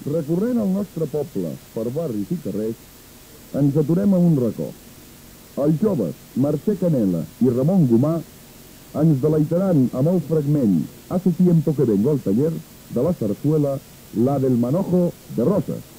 Recorrent el nostre poble per barris i carrers, ens aturem a un racó. Els joves Mercè Canela i Ramon Gomà ens deleitaran amb el fragment Hace tiempo que vengo al taller de la zarzuela La del manojo de rosas.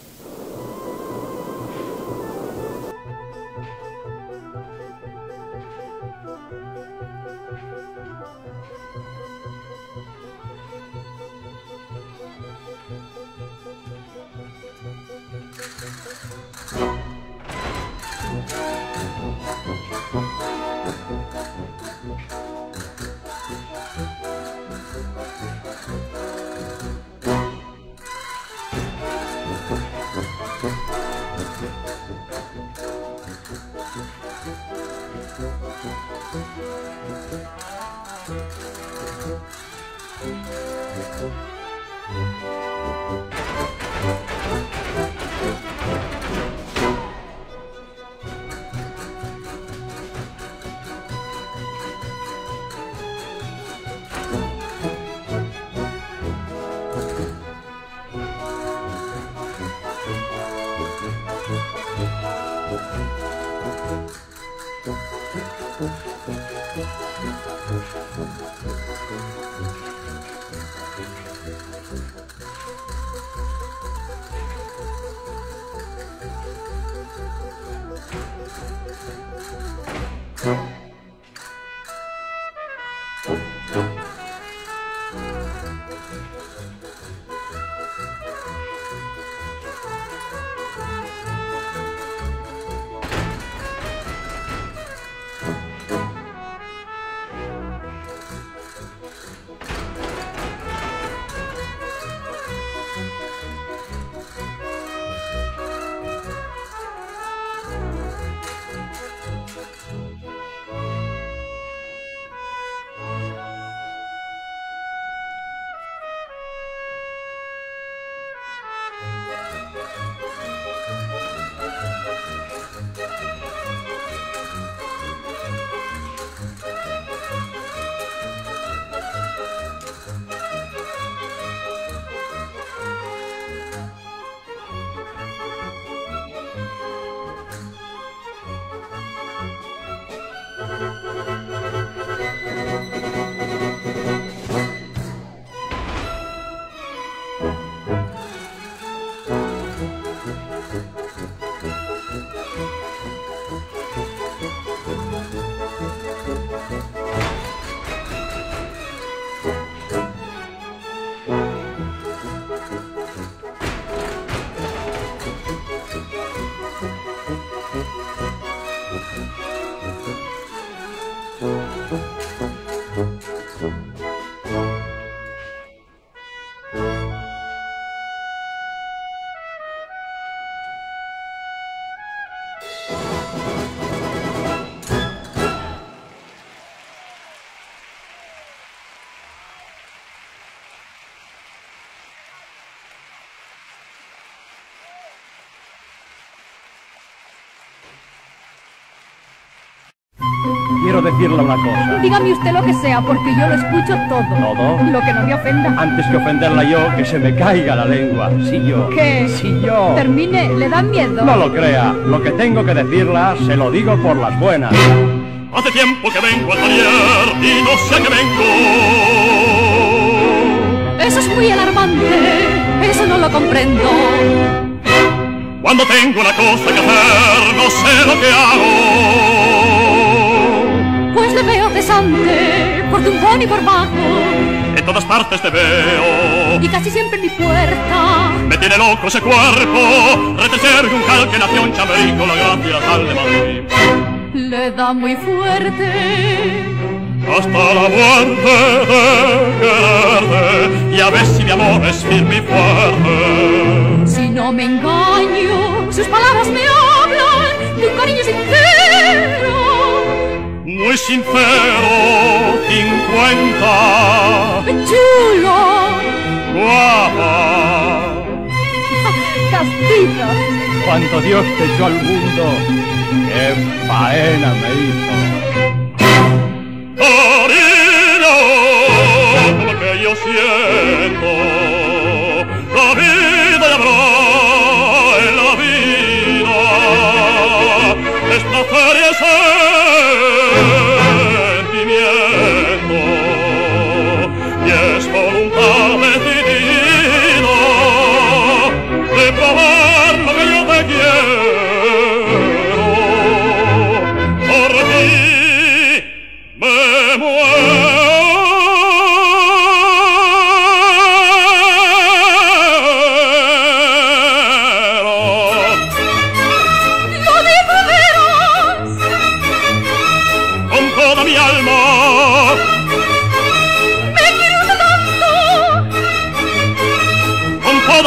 Quiero decirle una cosa. Dígame usted lo que sea, porque yo lo escucho todo. ¿Todo? Lo que no me ofenda. Antes que ofenderla yo, que se me caiga la lengua. Si yo. ¿Qué? Si yo. Termine, ¿le dan miedo? No lo crea. Lo que tengo que decirla, se lo digo por las buenas. Hace tiempo que vengo al taller y no sé a qué vengo. Eso es muy alarmante. Eso no lo comprendo. Cuando tengo una cosa que hacer, no sé lo que hago. Pues le veo cesante, por tumbón y por bajo. En todas partes te veo. Y casi siempre en mi puerta. Me tiene loco ese cuerpo. Retecer un cal que nació en Chamberí con la gracia tal de Madrid. Le da muy fuerte. Hasta la muerte de quererte. Y a ver si mi amor es firme y fuerte. Si no me engaño, sus palabras me hablan de un cariño sincero. Muy sincero, 50. Chulo. Guapa. Castizo. Cuando Dios te echó al mundo, qué faena me hizo. Cariño, lo que yo siento, la vida ya habrá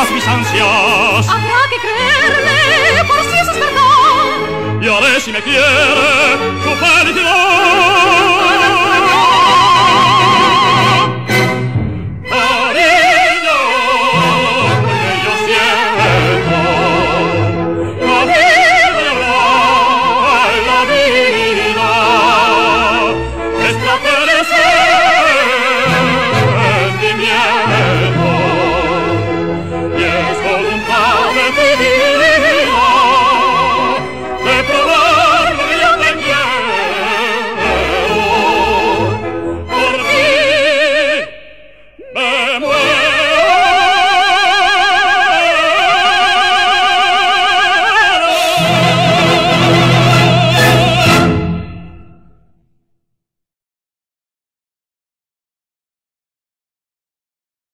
todas mis ansias. Habrá que creerle, por si eso es verdad. Y haré si me quiere tu felicidad.